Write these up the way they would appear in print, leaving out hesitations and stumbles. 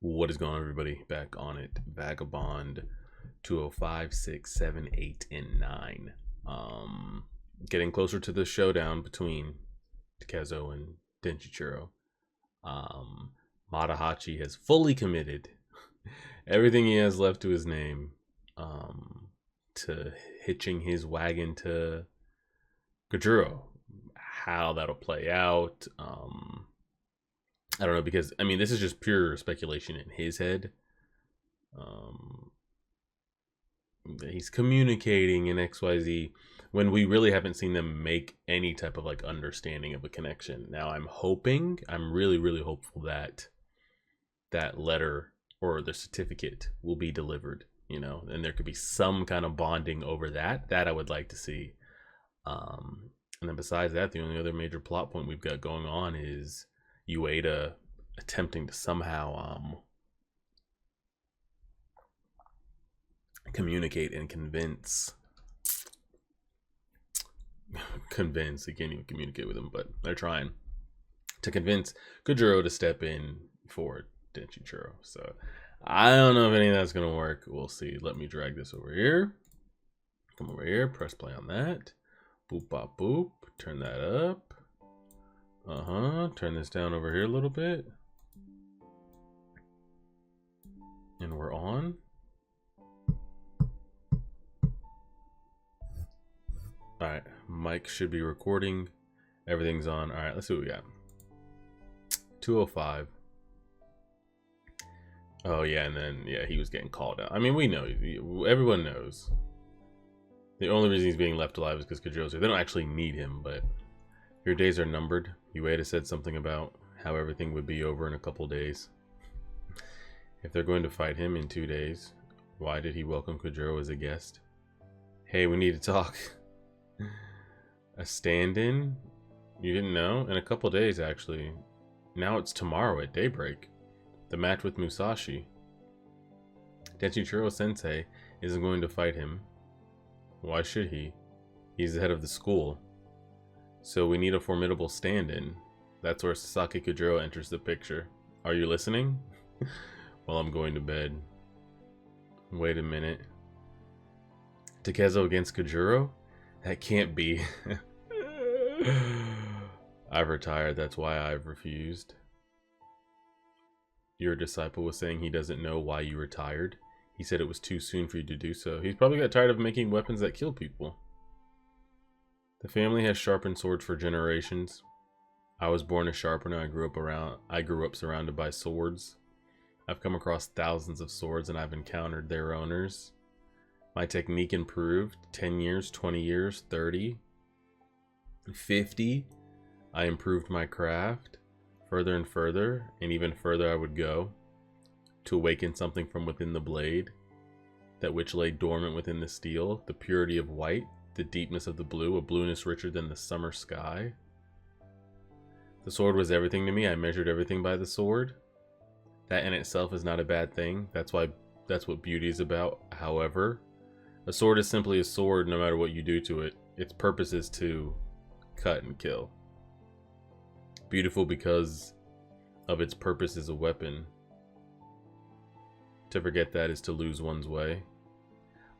What is going on, everybody? Back on it. Vagabond 205, 6, 7, 8, and 9. Getting closer to the showdown between Takezo and Denchichiro. Matahachi has fully committed everything he has left to his name to hitching his wagon to Kojuro. How that'll play out, I don't know, because I mean this is just pure speculation in his head. He's communicating in XYZ when we really haven't seen them make any type of like understanding of a connection. Now I'm really hopeful that that letter or the certificate will be delivered, you know, and there could be some kind of bonding over that I would like to see. And then besides that, the only other major plot point we've got going on is Ueda attempting to somehow communicate and convince. They can't even communicate with him, but they're trying to convince Kojuro to step in for Denchichiro. So I don't know if any of that's gonna work. We'll see. Let me drag this over here. Come over here. Press play on that. Boop bop boop. Turn that up. Turn this down over here a little bit. And we're on. Alright, mic should be recording. Everything's on. Alright, let's see what we got. 205. Oh yeah, and then yeah, he was getting called out. I mean, we know. Everyone knows. The only reason he's being left alive is because Kojuro's here. They don't actually need him, but your days are numbered. Ueda said something about how everything would be over in a couple days. If they're going to fight him in 2 days, why did he welcome Kojuro as a guest? Hey, we need to talk. A stand-in? You didn't know? In a couple days, actually. Now it's tomorrow at daybreak. The match with Musashi. Denchichiro Sensei isn't going to fight him. Why should he? He's the head of the school. So we need a formidable stand-in. That's where Sasaki Kojuro enters the picture. Are you listening? Well, I'm going to bed. Wait a minute. Takezo against Kojuro? That can't be. I've retired, that's why I've refused. Your disciple was saying he doesn't know why you retired. He said it was too soon for you to do so. He's probably got tired of making weapons that kill people. The family has sharpened swords for generations. I was born a sharpener. I grew up surrounded by swords. I've come across thousands of swords and I've encountered their owners. My technique improved 10 years, 20 years, 30, 50. I improved my craft further and further, and even further I would go to awaken something from within the blade, that which lay dormant within the steel, the purity of white, the deepness of the blue, a blueness richer than the summer sky. The sword was everything to me. I measured everything by the sword. That in itself is not a bad thing. That's what beauty is about. However, a sword is simply a sword no matter what you do to it. Its purpose is to cut and kill. Beautiful because of its purpose as a weapon. To forget that is to lose one's way.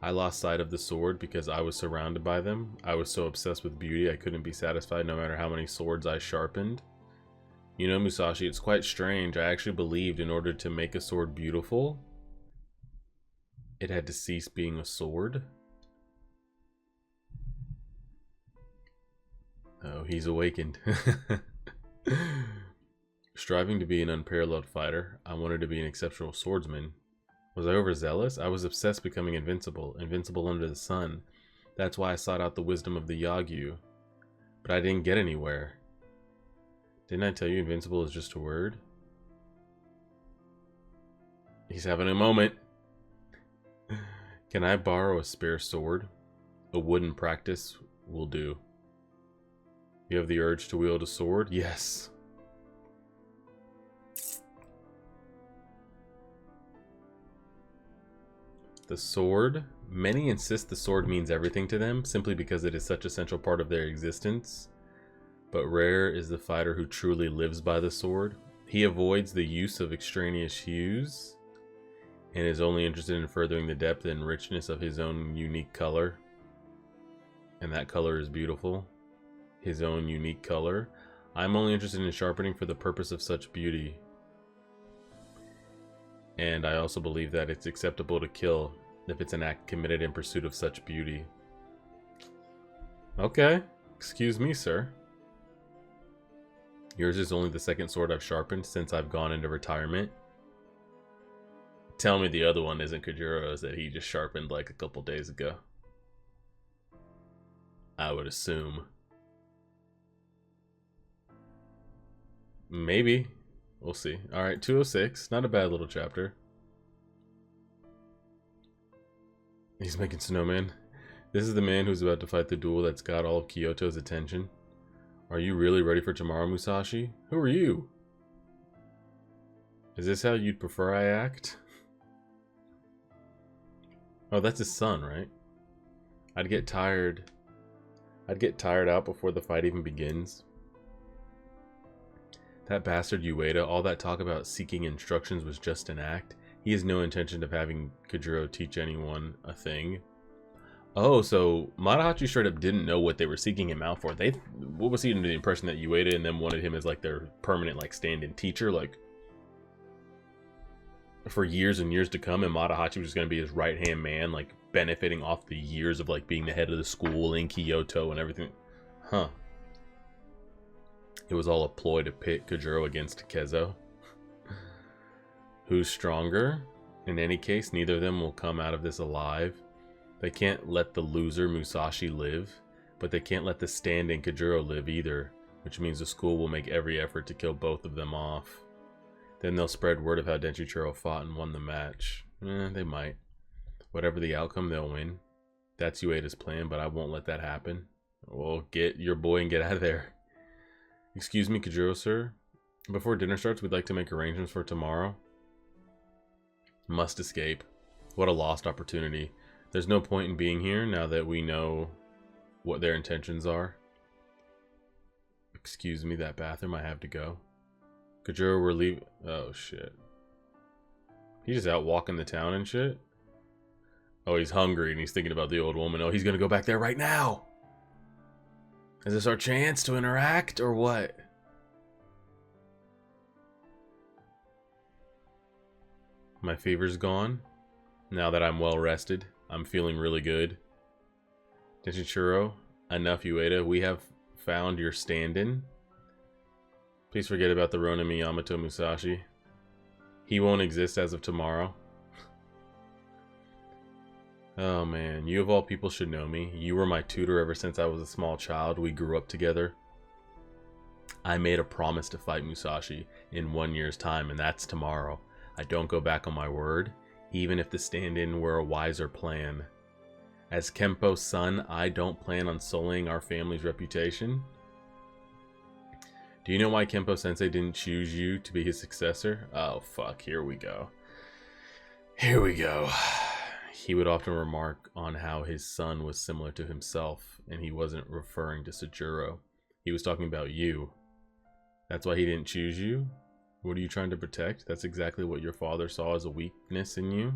I lost sight of the sword because I was surrounded by them. I was so obsessed with beauty I couldn't be satisfied no matter how many swords I sharpened. You know, Musashi, it's quite strange. I actually believed in order to make a sword beautiful, it had to cease being a sword. Oh, he's awakened. Striving to be an unparalleled fighter, I wanted to be an exceptional swordsman. Was I overzealous? I was obsessed becoming invincible under the sun. That's why I sought out the wisdom of the Yagyu. But I didn't get anywhere. Didn't I tell you invincible is just a word? He's having a moment. Can I borrow a spare sword? A wooden practice will do. You have the urge to wield a sword? Yes. The sword. Many insist the sword means everything to them, simply because it is such a central part of their existence. But rare is the fighter who truly lives by the sword. He avoids the use of extraneous hues and is only interested in furthering the depth and richness of his own unique color. And that color is beautiful. His own unique color. I'm only interested in sharpening for the purpose of such beauty. And I also believe that it's acceptable to kill if it's an act committed in pursuit of such beauty. Okay. Excuse me, sir. Yours is only the second sword I've sharpened since I've gone into retirement. Tell me the other one isn't Kujuro's that he just sharpened like a couple days ago. I would assume. Maybe. We'll see. Alright, 206. Not a bad little chapter. He's making snowman. This is the man who's about to fight the duel that's got all of Kyoto's attention. Are you really ready for tomorrow, Musashi? Who are you? Is this how you'd prefer I act? Oh, that's his son, right? I'd get tired out before the fight even begins. That bastard Ueda, all that talk about seeking instructions was just an act. He has no intention of having Kujuro teach anyone a thing. Oh, so Madahachi straight up didn't know what they were seeking him out for. What was he under the impression that Ueda and them wanted him as like their permanent like stand-in teacher, like for years and years to come, and Madahachi was just gonna be his right-hand man, like benefiting off the years of like being the head of the school in Kyoto and everything. Huh. It was all a ploy to pit Kujuro against Kezo. Who's stronger? In any case, neither of them will come out of this alive. They can't let the loser Musashi live, but they can't let the stand-in Kujuro live either, which means the school will make every effort to kill both of them off. Then they'll spread word of how Denchichiro fought and won the match. They might. Whatever the outcome, they'll win. That's Ueda's plan, but I won't let that happen. Well, get your boy and get out of there. Excuse me, Kujuro, sir. Before dinner starts, we'd like to make arrangements for tomorrow. Must escape. What a lost opportunity. There's no point in being here now that we know what their intentions are. Excuse me, that bathroom, I have to go. Kujuro, we're leaving. Oh, shit. He's just out walking the town and shit? Oh, he's hungry and he's thinking about the old woman. Oh, he's gonna go back there right now! Is this our chance to interact, or what? My fever's gone. Now that I'm well rested, I'm feeling really good. Denchichiro, enough Ueda. We have found your stand-in. Please forget about the Ronin Miyamoto Musashi. He won't exist as of tomorrow. Oh man, you of all people should know me. You were my tutor ever since I was a small child. We grew up together. I made a promise to fight Musashi in 1 year's time, and that's tomorrow. I don't go back on my word, even if the stand-in were a wiser plan. As Kempo's son, I don't plan on sullying our family's reputation. Do you know why Kempo-sensei didn't choose you to be his successor? Oh fuck, here we go. Here we go. He would often remark on how his son was similar to himself, and he wasn't referring to Sajuro. He was talking about you. That's why he didn't choose you? What are you trying to protect? That's exactly what your father saw as a weakness in you.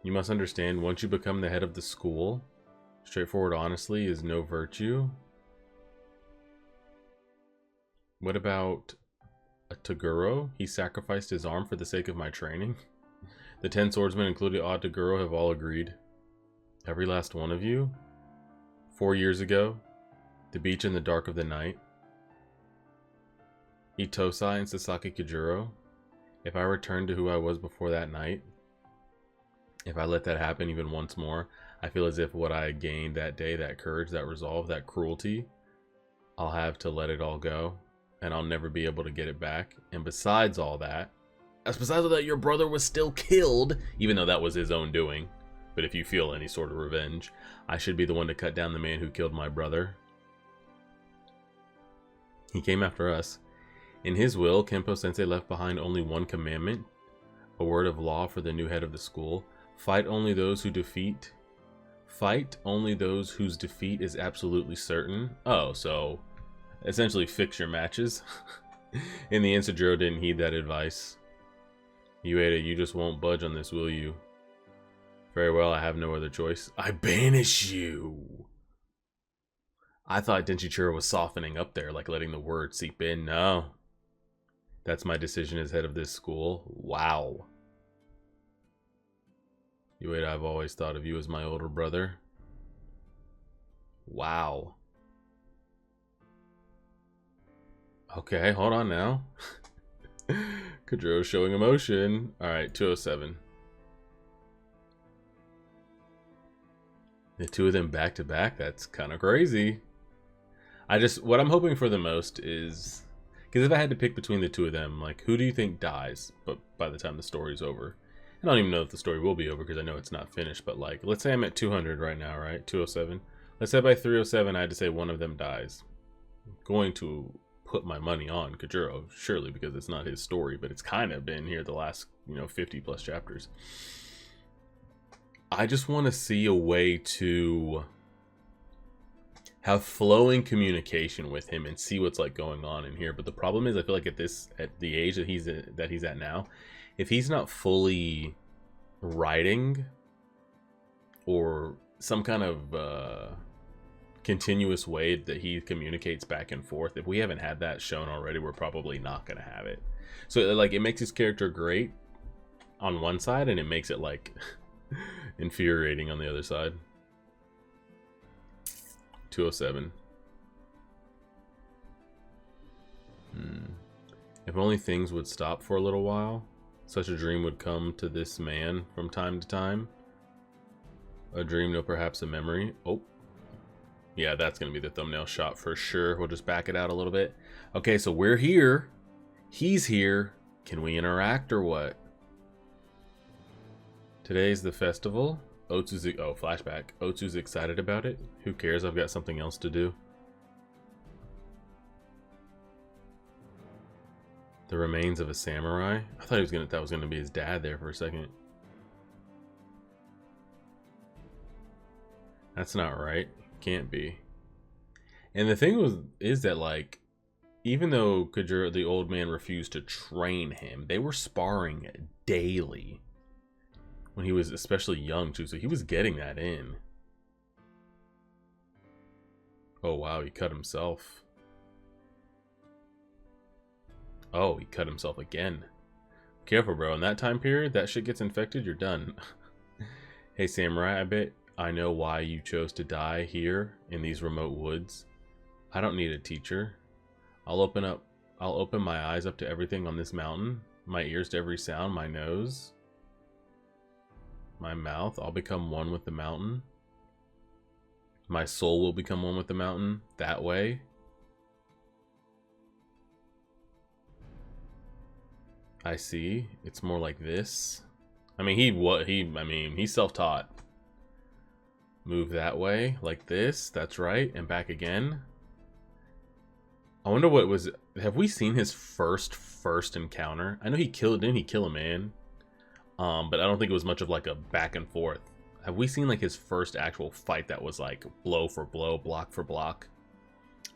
You must understand, once you become the head of the school, straightforward honesty is no virtue. What about a Toguro? He sacrificed his arm for the sake of my training. The 10 swordsmen, including Odd Toguro, have all agreed. Every last one of you? 4 years ago, the beach in the dark of the night. Itosai and Sasaki Kujuro. If I returned to who I was before that night, if I let that happen even once more, I feel as if what I gained that day, that courage, that resolve, that cruelty, I'll have to let it all go, and I'll never be able to get it back. And besides all that, your brother was still killed, even though that was his own doing. But if you feel any sort of revenge, I should be the one to cut down the man who killed my brother. He came after us. In his will, Kempo-sensei left behind only one commandment, a word of law for the new head of the school. Fight only those whose defeat is absolutely certain. Oh, so essentially fix your matches. In the end, Sojiro didn't heed that advice. Ueda, you just won't budge on this, will you? Very well, I have no other choice. I banish you! I thought Denchichiro was softening up there, like letting the word seep in. No. That's my decision as head of this school. Wow. Ueda, I've always thought of you as my older brother. Wow. Okay, hold on now. Kudro's showing emotion. Alright, 207. The two of them back to back? That's kind of crazy. What I'm hoping for the most is, because if I had to pick between the two of them, like, who do you think dies but by the time the story's over? I don't even know if the story will be over because I know it's not finished, but like, let's say I'm at 200 right now, right? 207. Let's say by 307 I had to say one of them dies. I'm going to put my money on Kujiro, surely, because it's not his story, but it's kind of been here the last, 50 plus chapters. I just want to see a way to have flowing communication with him and see what's like going on in here. But the problem is, I feel like at the age that he's at now, if he's not fully writing or some kind of continuous way that he communicates back and forth, if we haven't had that shown already, we're probably not going to have it. So like, it makes his character great on one side, and it makes it like infuriating on the other side. 207. If only things would stop for a little while. Such a dream would come to this man from time to time. A dream, no, perhaps a memory. Oh. Yeah, that's going to be the thumbnail shot for sure. We'll just back it out a little bit. Okay, so we're here. He's here. Can we interact or what? Today's the festival. Otsu's, oh, flashback. Otsu's excited about it. Who cares? I've got something else to do. The remains of a samurai. I thought that was gonna be his dad there for a second. That's not right. Can't be. And the thing is that, like, even though Kujiro, the old man, refused to train him, they were sparring daily. When he was especially young too, so he was getting that in. Oh wow, he cut himself. Oh, he cut himself again. Careful, bro. In that time period, that shit gets infected, you're done. Hey, samurai, I bet I know why you chose to die here in these remote woods. I don't need a teacher. I'll open my eyes up to everything on this mountain, my ears to every sound, my nose, my mouth. I'll become one with the mountain. My soul will become one with the mountain that way. I see. It's more like this. I mean, he's self-taught. Move that way, like this. That's right, and back again. I wonder what was. Have we seen his first encounter? I know didn't he kill a man? But I don't think it was much of like a back and forth. Have we seen like his first actual fight that was like blow for blow, block for block?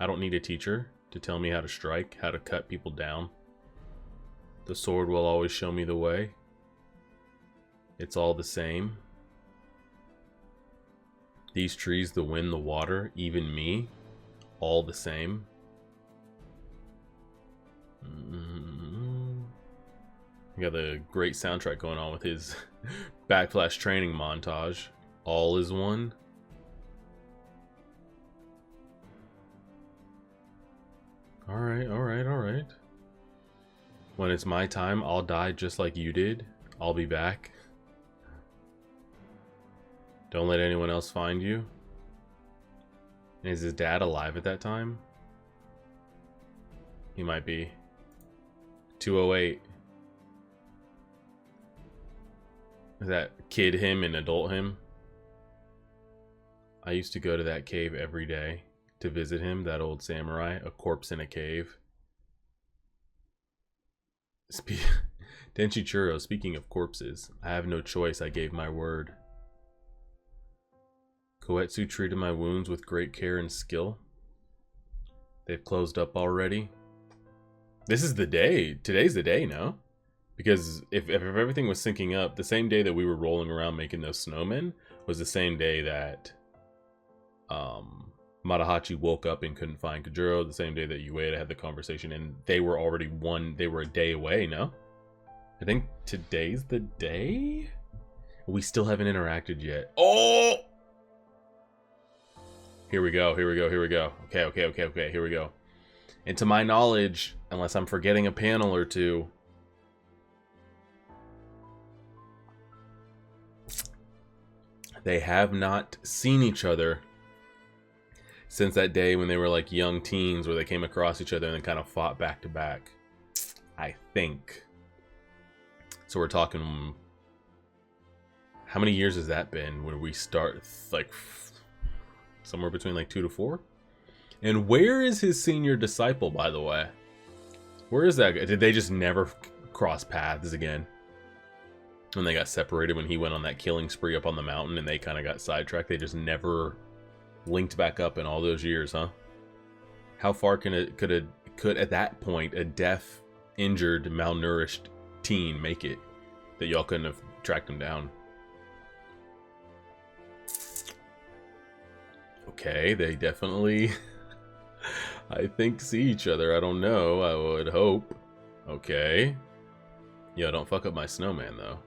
I don't need a teacher to tell me how to strike, how to cut people down. The sword will always show me the way. It's all the same. These trees, the wind, the water, even me, all the same. We got the great soundtrack going on with his backflash training montage. All is one. Alright, alright, alright. When it's my time, I'll die just like you did. I'll be back. Don't let anyone else find you. And is his dad alive at that time? He might be. 208. Is that kid him and adult him? I used to go to that cave every day to visit him, that old samurai, a corpse in a cave. Denchichiro, speaking of corpses, I have no choice, I gave my word. Koetsu treated my wounds with great care and skill. They've closed up already. This is the day. Today's the day, no? Because if everything was syncing up, the same day that we were rolling around making those snowmen was the same day that Matahachi woke up and couldn't find Kajuro, the same day that Ueda had the conversation, and they were already they were a day away, no? I think today's the day? We still haven't interacted yet. Oh! Here we go, here we go, here we go. Okay, here we go. And to my knowledge, unless I'm forgetting a panel or two, they have not seen each other since that day when they were like young teens, where they came across each other and then kind of fought back to back. I think. So we're talking, how many years has that been when we start, like somewhere between like 2 to 4? And where is his senior disciple, by the way? Where is that? Did they just never cross paths again? When they got separated, when he went on that killing spree up on the mountain and they kind of got sidetracked, they just never linked back up in all those years, huh? How far could at that point a deaf, injured, malnourished teen make it that y'all couldn't have tracked him down? Okay, they definitely I think see each other. I don't know, I would hope. Okay. Yo, don't fuck up my snowman though.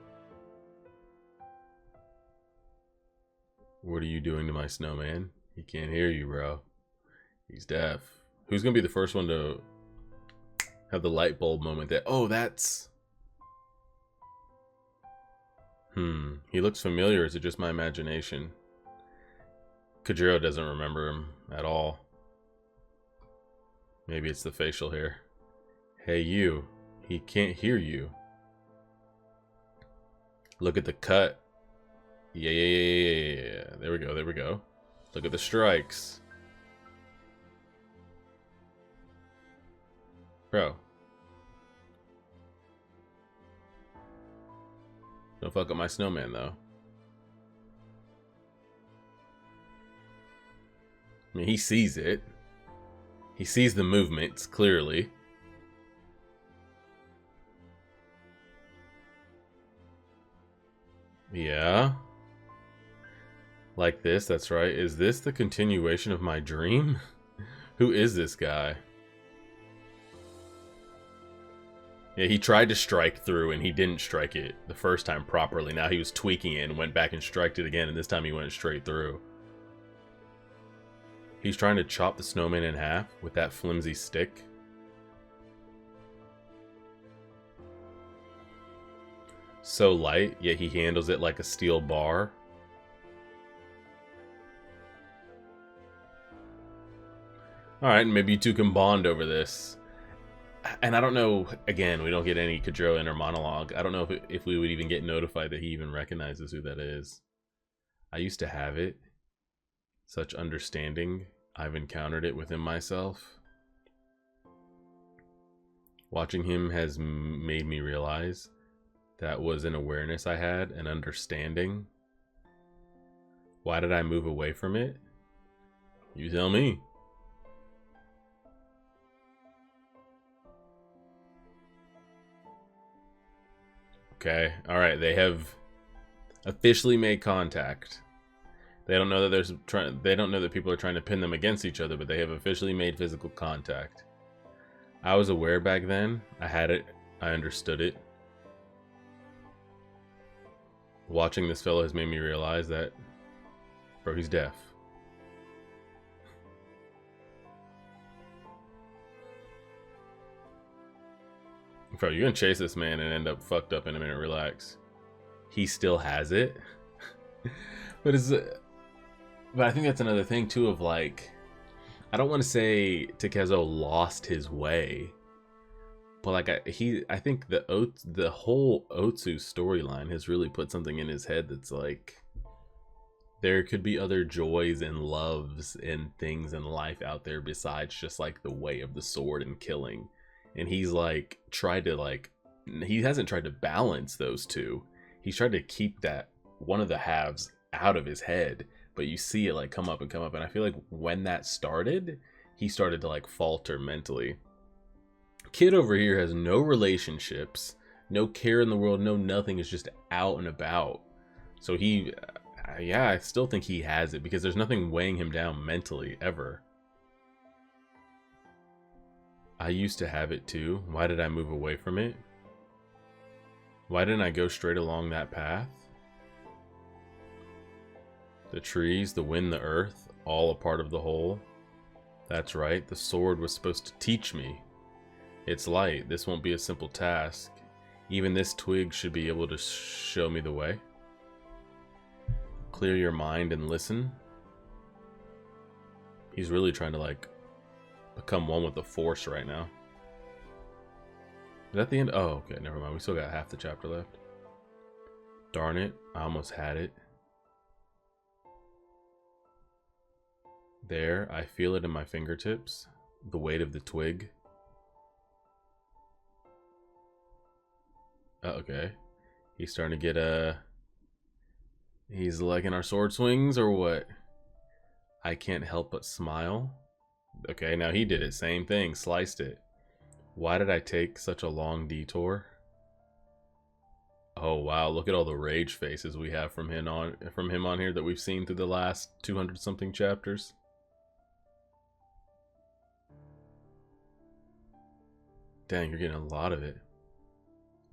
What are you doing to my snowman? He can't hear you, bro. He's deaf. Who's gonna be the first one to have the light bulb moment that, oh, that's... He looks familiar. Is it just my imagination? Kajuro doesn't remember him at all. Maybe it's the facial hair. Hey, you. He can't hear you. Look at the cut. Yeah. There we go. Look at the strikes. Bro. Don't fuck up my snowman, though. I mean, he sees it. He sees the movements, clearly. Yeah. Like this, that's right. Is this the continuation of my dream? Who is this guy? Yeah, he tried to strike through and he didn't strike it the first time properly. Now he was tweaking it and went back and striked it again, and this time he went straight through. He's trying to chop the snowman in half with that flimsy stick. So light, yet he handles it like a steel bar. Alright, maybe you two can bond over this. And I don't know, again, we don't get any Kajuro inner monologue. I don't know if we would even get notified that he even recognizes who that is. I used to have it. Such understanding. I've encountered it within myself. Watching him has made me realize that was an awareness I had, an understanding. Why did I move away from it? You tell me. Okay, alright, they have officially made contact. They don't know that they don't know that people are trying to pin them against each other, but they have officially made physical contact. I was aware back then. I had it. I understood it. Watching this fellow has made me realize that, bro, he's deaf. Bro, you're gonna chase this man and end up fucked up in a minute. Relax. He still has it. But I think that's another thing too of like, I don't want to say Takezo lost his way, but like I think the whole Otsu storyline has really put something in his head that's like, there could be other joys and loves and things in life out there besides just like the way of the sword and killing. And he's like he hasn't tried to balance those two. He's tried to keep that one of the halves out of his head, but you see it like come up. And I feel like when that started, he started to like falter mentally. Kid over here has no relationships, no care in the world, no nothing, is just out and about. So he, yeah, I still think he has it because there's nothing weighing him down mentally ever. I used to have it too. Why did I move away from it? Why didn't I go straight along that path? The trees, the wind, the earth, all a part of the whole. That's right, the sword was supposed to teach me. It's light, this won't be a simple task. Even this twig should be able to show me the way. Clear your mind and listen. He's really trying to like become one with the force right now. Is that the end? Oh, okay, never mind. We still got half the chapter left. Darn it, I almost had it. There, I feel it in my fingertips. The weight of the twig. Okay. He's starting to get he's liking our sword swings or what? I can't help but smile. Okay, now he did it. Same thing. Sliced it. Why did I take such a long detour? Oh wow, look at all the rage faces we have from him on here that we've seen through the last 200 something chapters. Dang, you're getting a lot of it.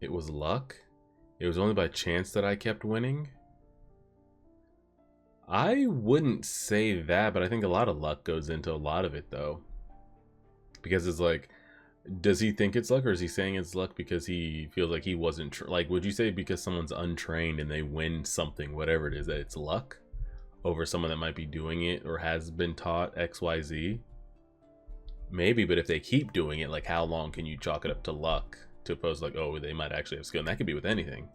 It was luck? It was only by chance that I kept winning? I wouldn't say that, but I think a lot of luck goes into a lot of it, though. Because it's like, does he think it's luck, or is he saying it's luck because he feels like he wasn't... like, would you say because someone's untrained and they win something, whatever it is, that it's luck? Over someone that might be doing it or has been taught XYZ? Maybe, but if they keep doing it, like, how long can you chalk it up to luck? To oppose, like, oh, they might actually have skill. And that could be with anything.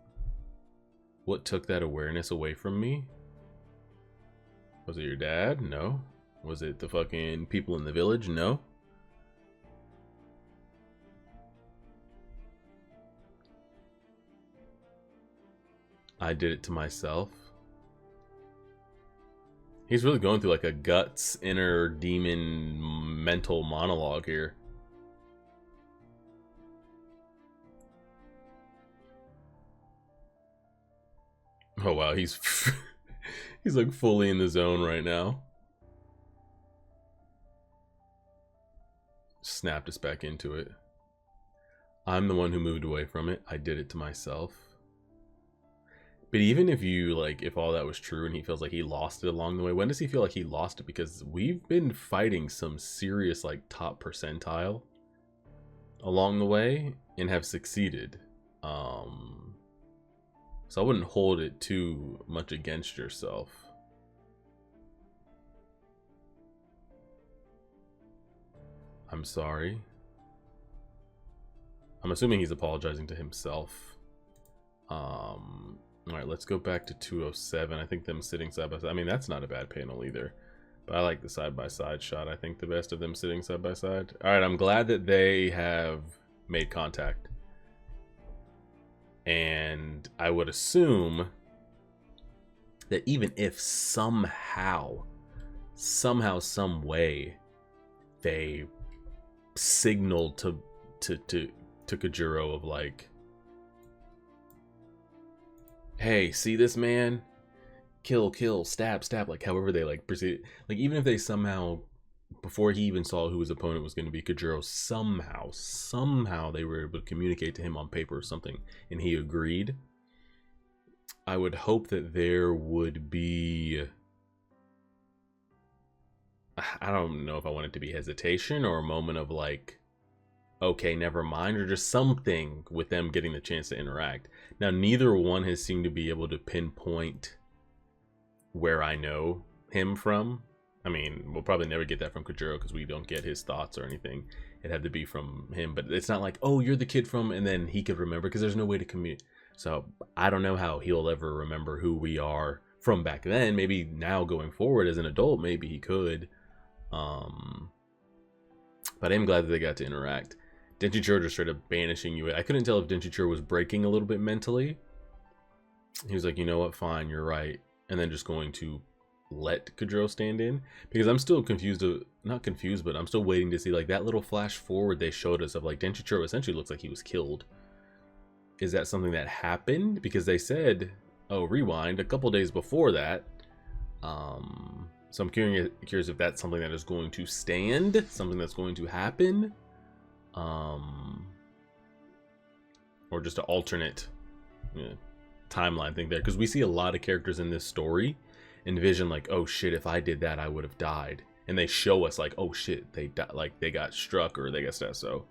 What took that awareness away from me? Was it your dad? No. Was it the fucking people in the village? No. I did it to myself. He's really going through like a guts, inner demon, mental monologue here. Oh wow, he's he's like fully in the zone right now. Snapped us back into it. I'm the one who moved away from it. I did it to myself. But even if you, like, if all that was true and he feels like he lost it along the way, when does he feel like he lost it? Because we've been fighting some serious, like, top percentile along the way and have succeeded. So I wouldn't hold it too much against yourself. I'm sorry. I'm assuming he's apologizing to himself. Alright, let's go back to 207. I think them sitting side by side. I mean, that's not a bad panel either. But I like the side-by-side shot. I think the best of them sitting side by side. Alright, I'm glad that they have made contact. And I would assume that even if somehow, some way, they signaled to Kajuro of like, hey, see this man? Kill, kill, stab, stab, like however they like proceed. Like even if they somehow, before he even saw who his opponent was going to be, Kajuro, somehow they were able to communicate to him on paper or something, and he agreed. I would hope that there would be, I don't know if I want it to be hesitation or a moment of like, okay, never mind, or just something with them getting the chance to interact. Now, neither one has seemed to be able to pinpoint where I know him from. I mean, we'll probably never get that from Kajuro because we don't get his thoughts or anything. It had to be from him, but it's not like, oh, you're the kid from, and then he could remember, because there's no way to communicate. So I don't know how he'll ever remember who we are from back then. Maybe now going forward as an adult, maybe he could. But I'm glad that they got to interact. Denchichiro just straight up banishing you. I couldn't tell if Denchichiro was breaking a little bit mentally. He was like, you know what, fine, you're right. And then just going to let Kudro stand in, because I'm still confused, not confused, but I'm still waiting to see, like, that little flash forward they showed us of, like, Denchichiro essentially looks like he was killed. Is that something that happened? Because they said, oh, rewind, a couple days before that. So I'm curious if that's something that is going to stand, something that's going to happen, or just an alternate timeline thing there. Because we see a lot of characters in this story envision, like, oh shit, if I did that, I would have died. And they show us, like, oh shit, they like they got struck or they got stuff. So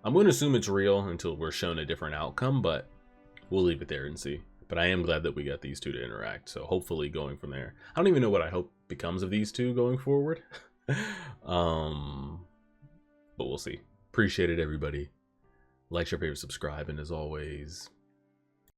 I'm going to assume it's real until we're shown a different outcome, but we'll leave it there and see. But I am glad that we got these two to interact. So hopefully going from there. I don't even know what I hope becomes of these two going forward. But we'll see. Appreciate it, everybody. Like, share, favorite, subscribe, and as always,